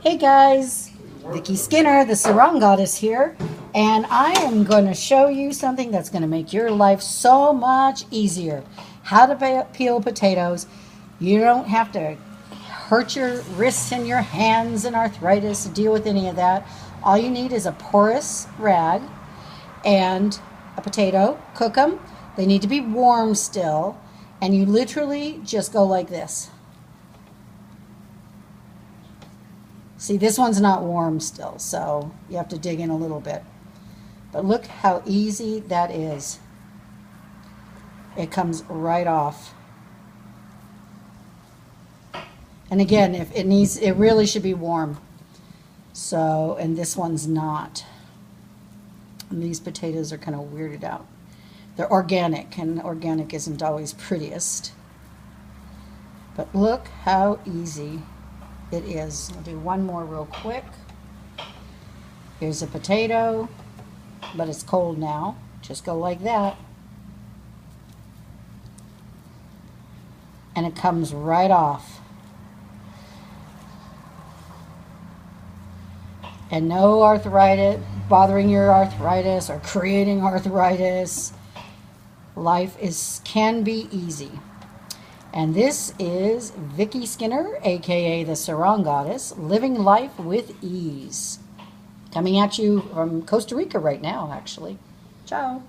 Hey guys, Vicki Skinner, the Sarong goddess here, and I am going to show you something that's going to make your life so much easier. How to peel potatoes. You don't have to hurt your wrists and your hands and arthritis to deal with any of that. All you need is a porous rag and a potato. Cook them. They need to be warm still, and you literally just go like this. See, this one's not warm still, so you have to dig in a little bit. But look how easy that is. It comes right off. And again, if it really should be warm. So, and this one's not. And these potatoes are kind of weirded out. They're organic, and organic isn't always prettiest. But look how easy it is. I'll do one more real quick. Here's a potato, but it's cold now. Just go like that. And it comes right off. And no arthritis, bothering your arthritis or creating arthritis. Life can be easy. And this is Vicki Skinner, aka the Sarong goddess, living life with ease. Coming at you from Costa Rica right now, actually. Ciao.